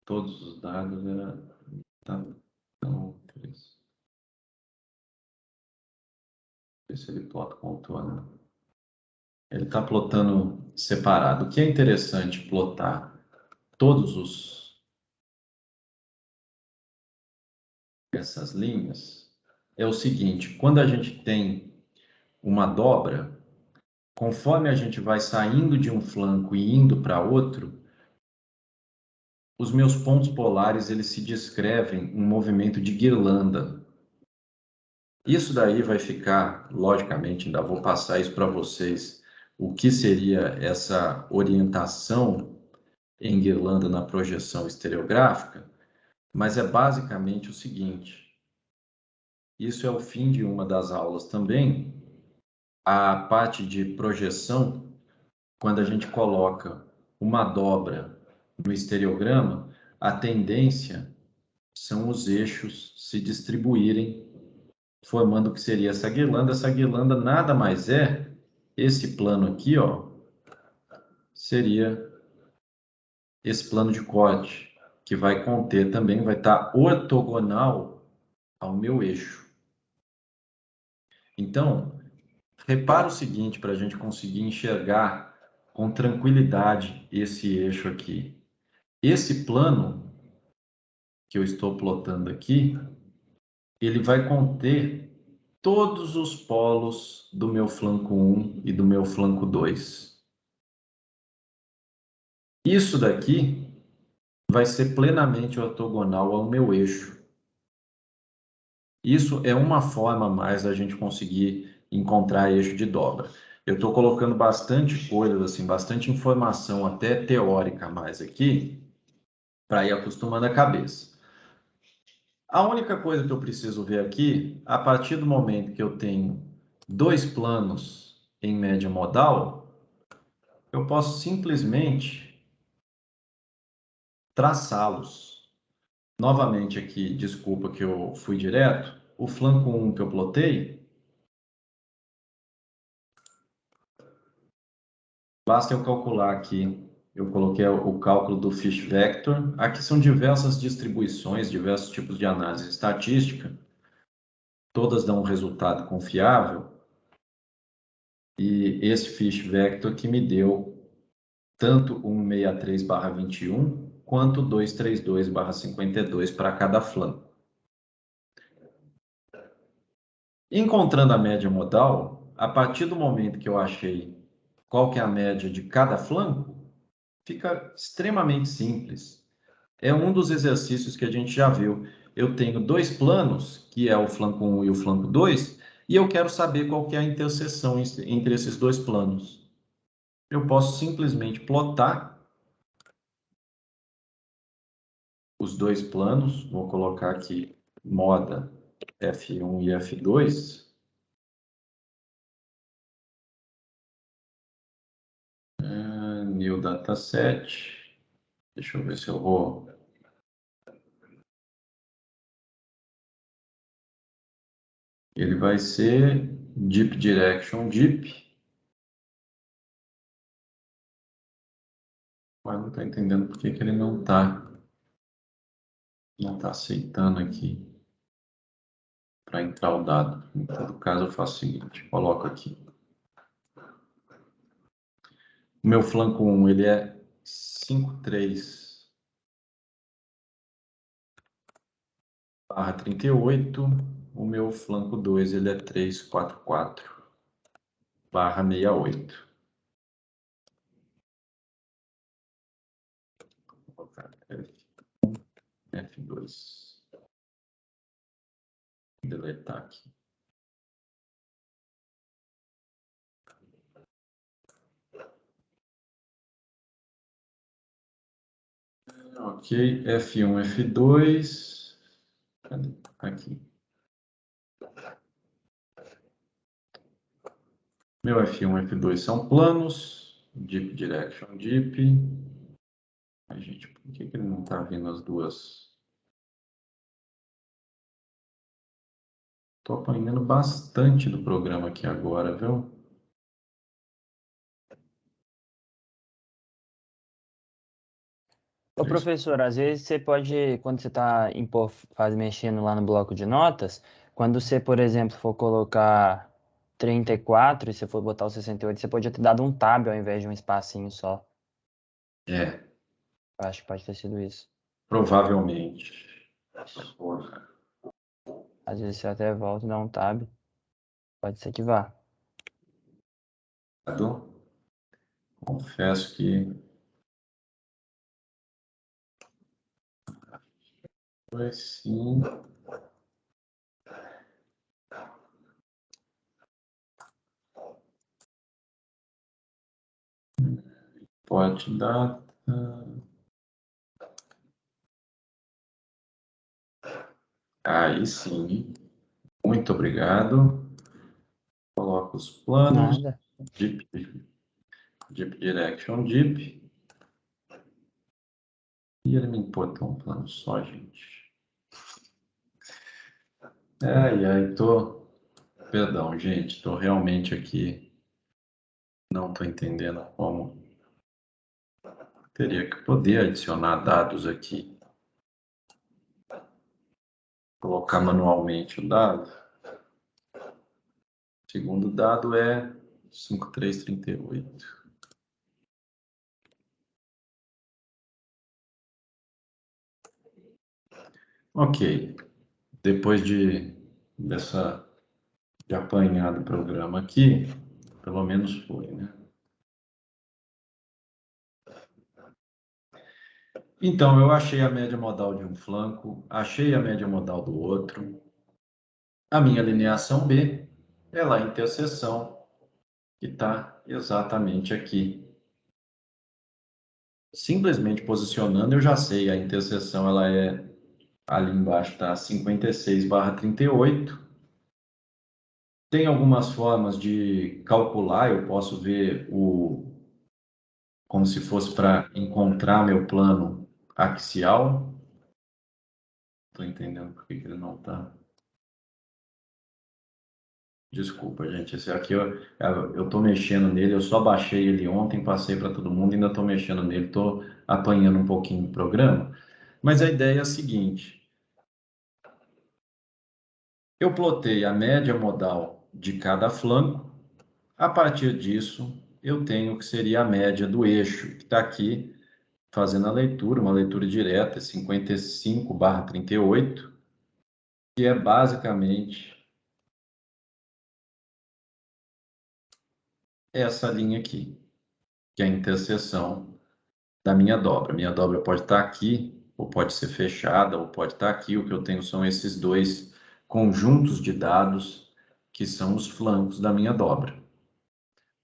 Todos os dados tá, então, ver se ele plota contorno. Ele está plotando separado. O que é interessante plotar essas linhas é o seguinte: quando a gente tem uma dobra, conforme a gente vai saindo de um flanco e indo para outro, os meus pontos polares, eles se descrevem um movimento de guirlanda. Isso daí vai ficar, logicamente, ainda vou passar isso para vocês, o que seria essa orientação em guirlanda na projeção estereográfica, mas é basicamente o seguinte, isso é o fim de uma das aulas também, a parte de projeção, quando a gente coloca uma dobra no estereograma, a tendência são os eixos se distribuírem, formando o que seria essa guirlanda. Essa guirlanda nada mais é, esse plano aqui, ó, seria esse plano de corte, que vai conter também, vai estar ortogonal ao meu eixo. Então, repara o seguinte, para a gente conseguir enxergar com tranquilidade esse eixo aqui. Esse plano que eu estou plotando aqui, ele vai conter todos os polos do meu flanco 1 e do meu flanco 2. Isso daqui vai ser plenamente ortogonal ao meu eixo. Isso é uma forma a mais da gente conseguir encontrar eixo de dobra. Eu estou colocando bastante coisa, assim, bastante informação, até teórica a mais aqui, para ir acostumando a cabeça. A única coisa que eu preciso ver aqui, a partir do momento que eu tenho dois planos em média modal, eu posso simplesmente traçá-los. Novamente aqui, desculpa que eu fui direto, o flanco 1 que eu plotei, basta eu calcular aqui, eu coloquei o cálculo do Fish Vector. Aqui são diversas distribuições, diversos tipos de análise estatística. Todas dão um resultado confiável. E esse Fish Vector que me deu tanto 163/21 quanto 232/52 para cada flanco. Encontrando a média modal, a partir do momento que eu achei qual que é a média de cada flanco, fica extremamente simples. É um dos exercícios que a gente já viu. Eu tenho dois planos, que é o flanco 1 e o flanco 2, e eu quero saber qual que é a interseção entre esses dois planos. Eu posso simplesmente plotar os dois planos, vou colocar aqui moda F1 e F2. New dataset. Deixa eu ver se eu vou. Ele vai ser Deep Direction Deep. Mas não estou entendendo por que ele não está aceitando aqui para entrar o dado. Em todo caso, eu faço o seguinte, coloco aqui. O meu flanco 1, ele é 53/38. O meu flanco 2, ele é 344/68. Vou colocar F2. Deletar aqui. Ok, F1, F2. Cadê? Aqui. Meu F1, F2 são planos. Deep Direction Deep. Ai, gente, por que ele não está vindo as duas? Estou apanhando bastante do programa aqui agora, viu? Ô, professor, às vezes você pode, quando você está mexendo lá no bloco de notas, quando você, por exemplo, for colocar 34 e você for botar o 68, você podia ter dado um tab ao invés de um espacinho só. É, Eu acho que pode ter sido isso. provavelmente. Porra. Às vezes você até volta e dá um tab. Pode ser que vá. Confesso que Vai sim. Pode dar. Aí sim. Muito obrigado. Coloco os planos. Nada. Deep Direction Deep. E ele me importou um plano só, gente. Ai, Perdão, gente, tô realmente aqui. Não tô entendendo como. Teria que poder adicionar dados aqui. Colocar manualmente o dado. O segundo dado é 5338. Ok. Depois de apanhar do programa aqui, pelo menos foi, né? Então, eu achei a média modal de um flanco, achei a média modal do outro. A minha alineação B é lá a interseção, que está exatamente aqui. Simplesmente posicionando, eu já sei, a interseção ela é ali embaixo, está 56/38. Tem algumas formas de calcular, eu posso ver como se fosse para encontrar meu plano axial. Estou entendendo por que ele não está. Desculpa, gente. Esse aqui eu estou mexendo nele. Eu só baixei ele ontem, passei para todo mundo, ainda estou mexendo nele, estou apanhando um pouquinho do programa. Mas a ideia é a seguinte: eu plotei a média modal de cada flanco. A partir disso, eu tenho o que seria a média do eixo, que está aqui fazendo a leitura, uma leitura direta, 55/38, que é basicamente essa linha aqui, que é a interseção da minha dobra. Minha dobra pode estar aqui, ou pode ser fechada, ou pode estar aqui. O que eu tenho são esses dois conjuntos de dados, que são os flancos da minha dobra.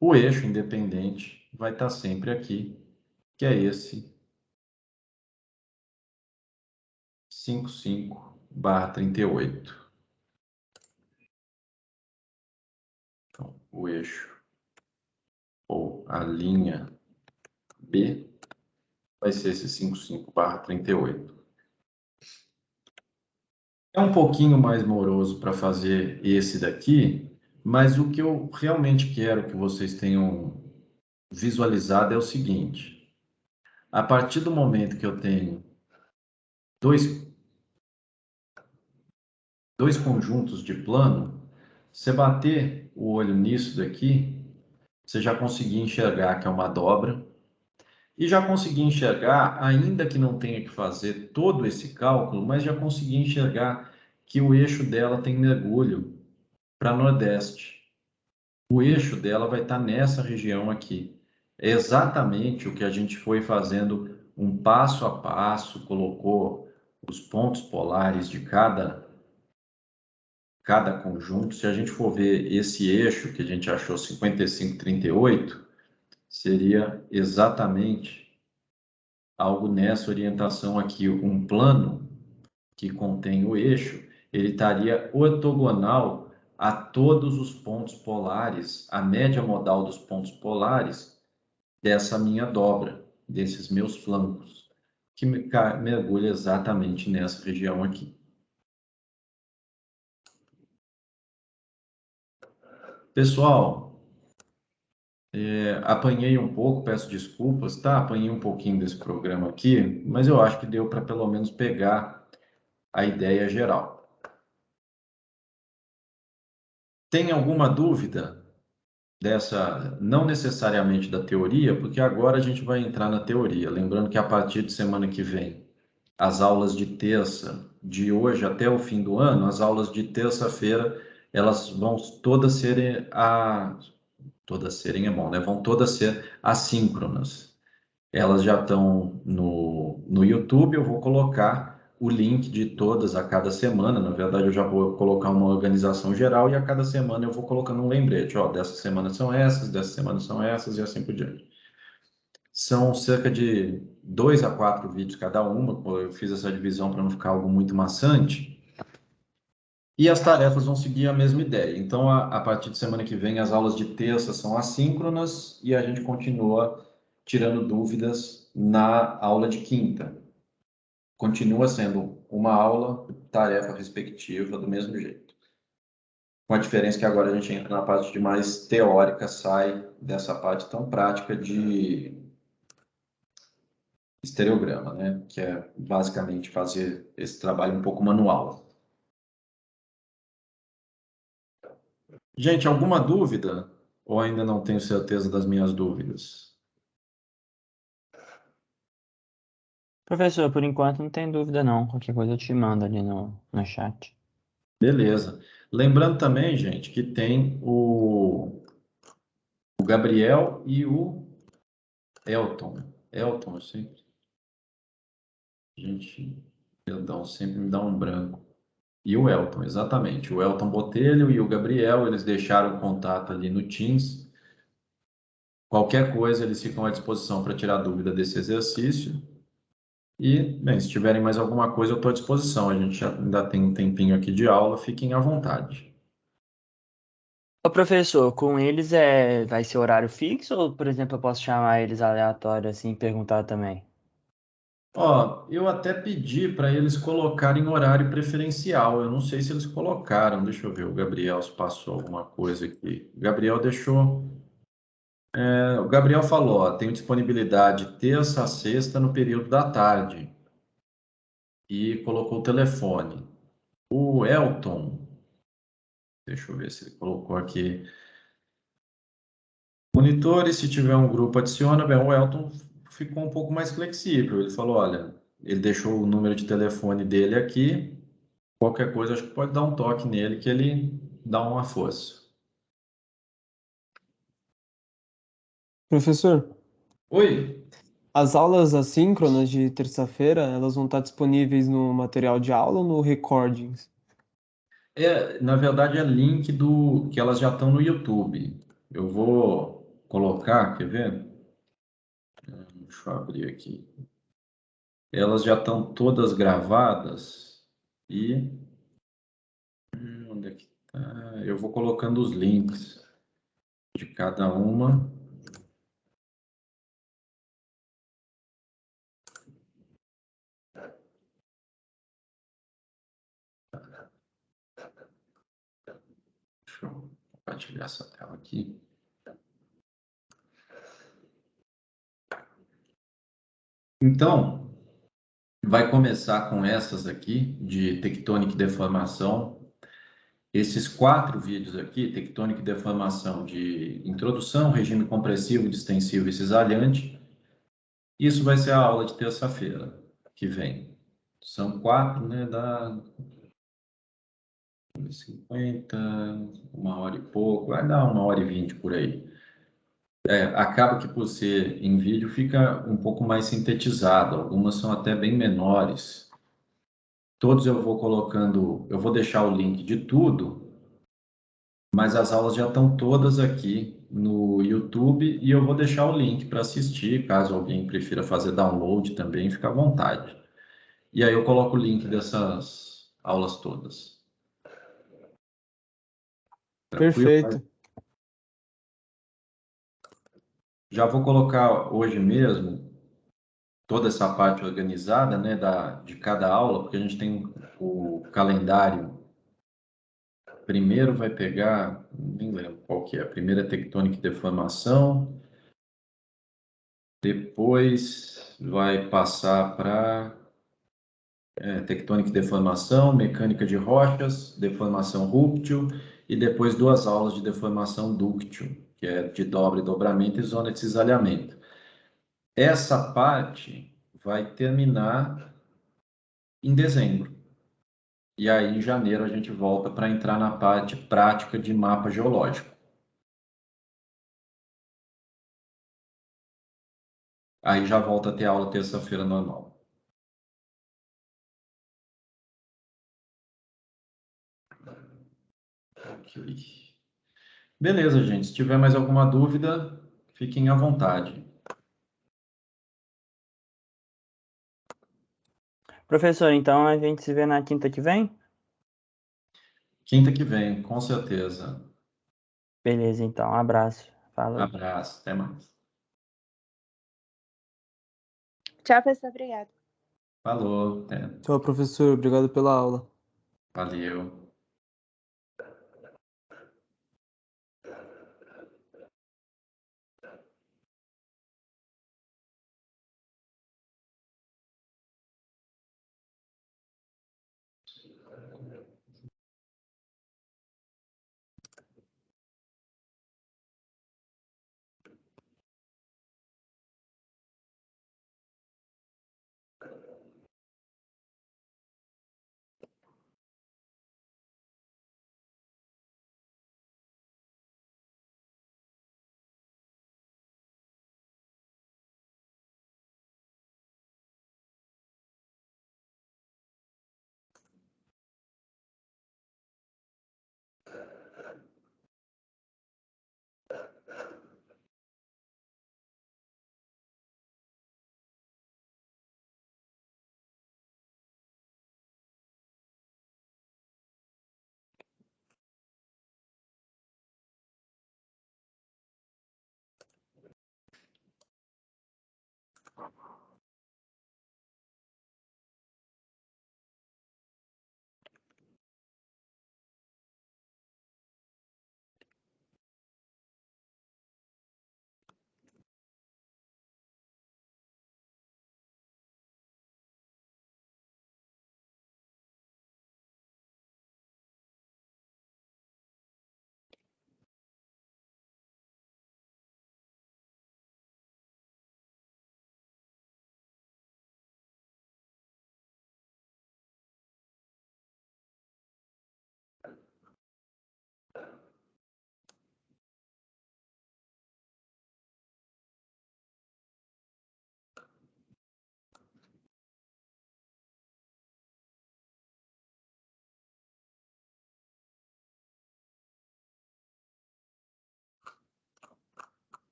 O eixo independente vai estar sempre aqui, que é esse 55/38. Então, o eixo ou a linha B vai ser esse 55/38. É um pouquinho mais moroso para fazer esse daqui, mas o que eu realmente quero que vocês tenham visualizado é o seguinte: a partir do momento que eu tenho dois conjuntos de plano, você bater o olho nisso daqui, você já conseguir enxergar que é uma dobra e já consegui enxergar, ainda que não tenha que fazer todo esse cálculo, mas já consegui enxergar que o eixo dela tem mergulho para nordeste. O eixo dela vai estar nessa região aqui. É exatamente o que a gente foi fazendo um passo a passo, colocou os pontos polares de cada conjunto. Se a gente for ver esse eixo que a gente achou 55/38, seria exatamente algo nessa orientação aqui, um plano que contém o eixo, ele estaria ortogonal a todos os pontos polares, a média modal dos pontos polares dessa minha dobra, desses meus flancos, que mergulha exatamente nessa região aqui. Pessoal, apanhei um pouco, peço desculpas, tá? Apanhei um pouquinho desse programa aqui, mas eu acho que deu para pelo menos pegar a ideia geral. Tem alguma dúvida dessa, não necessariamente da teoria, porque agora a gente vai entrar na teoria. Lembrando que a partir de semana que vem, as aulas de terça, de hoje até o fim do ano, as aulas de terça-feira, elas vão todas serem todas serem é bom, né? Vão todas ser assíncronas. Elas já estão no YouTube, eu vou colocar o link de todas a cada semana. Na verdade, eu já vou colocar uma organização geral e a cada semana eu vou colocando um lembrete. Ó, dessa semana são essas, dessa semana são essas e assim por diante. São cerca de 2 a 4 vídeos cada uma. Eu fiz essa divisão para não ficar algo muito maçante. E as tarefas vão seguir a mesma ideia. Então, a partir de semana que vem, as aulas de terça são assíncronas e a gente continua tirando dúvidas na aula de quinta. Continua sendo uma aula, tarefa respectiva, do mesmo jeito. Com a diferença que agora a gente entra na parte de mais teórica, sai dessa parte tão prática de estereograma, né? Que é basicamente fazer esse trabalho um pouco manual. Gente, alguma dúvida? Ou ainda não tenho certeza das minhas dúvidas? Professor, por enquanto não tem dúvida não. Qualquer coisa eu te mando ali no chat. Beleza. Lembrando também, gente, que tem o Gabriel e o Elton. Elton, eu sempre... Gente, perdão, sempre me dá um branco. E o Elton, exatamente. O Elton Botelho e o Gabriel, eles deixaram o contato ali no Teams. Qualquer coisa, eles ficam à disposição para tirar dúvida desse exercício. E, bem, se tiverem mais alguma coisa, eu estou à disposição. A gente já ainda tem um tempinho aqui de aula, fiquem à vontade. Ô, professor, com eles vai ser horário fixo ou, por exemplo, eu posso chamar eles aleatório assim e perguntar também? Ó, eu até pedi para eles colocarem horário preferencial. Eu não sei se eles colocaram. Deixa eu ver, o Gabriel se passou alguma coisa aqui. O Gabriel deixou. O Gabriel falou, ó, tenho disponibilidade terça a sexta no período da tarde. E colocou o telefone. O Elton, deixa eu ver se ele colocou aqui. Monitores, se tiver um grupo, adiciona. Bem, o Elton ficou um pouco mais flexível. Ele falou, olha, ele deixou o número de telefone dele aqui. Qualquer coisa, acho que pode dar um toque nele que ele dá uma força. Professor, Oi? as aulas assíncronas de terça-feira, elas vão estar disponíveis no material de aula ou no Recordings? Na verdade, é link do que elas já estão no YouTube. Eu vou colocar, quer ver? Deixa eu abrir aqui. Elas já estão todas gravadas e onde é que tá? Eu vou colocando os links de cada uma. Deixa eu compartilhar essa tela aqui. Então, vai começar com essas aqui de tectônica e deformação. Esses 4 vídeos aqui, tectônica e deformação de introdução, regime compressivo, distensivo e cisalhante. Isso vai ser a aula de terça-feira que vem. São 4, né? Dá 50, 1 hora e pouco, vai dar 1 hora e 20 por aí. Acaba que por ser em vídeo fica um pouco mais sintetizado, algumas são até bem menores. Todos eu vou colocando, eu vou deixar o link de tudo, mas as aulas já estão todas aqui no YouTube e eu vou deixar o link para assistir, caso alguém prefira fazer download também, fica à vontade. E aí eu coloco o link dessas aulas todas. Tranquilo? Perfeito. Já vou colocar hoje mesmo toda essa parte organizada, né, de cada aula, porque a gente tem o calendário. Primeiro vai pegar, nem lembro qual que é, a primeira é tectônica e deformação, depois vai passar para tectônica e deformação, mecânica de rochas, deformação rúptil, e depois 2 aulas de deformação dúctil, que é de dobra e dobramento e zona de cisalhamento. Essa parte vai terminar em dezembro. E aí, em janeiro, a gente volta para entrar na parte prática de mapa geológico. Aí já volta a ter aula terça-feira normal. Ok. Beleza, gente. Se tiver mais alguma dúvida, fiquem à vontade. Professor, então a gente se vê na quinta que vem? Quinta que vem, com certeza. Beleza, então. Abraço. Falou. Abraço, até mais. Tchau, professor. Obrigada. Falou, até. Tchau, professor. Obrigado pela aula. Valeu.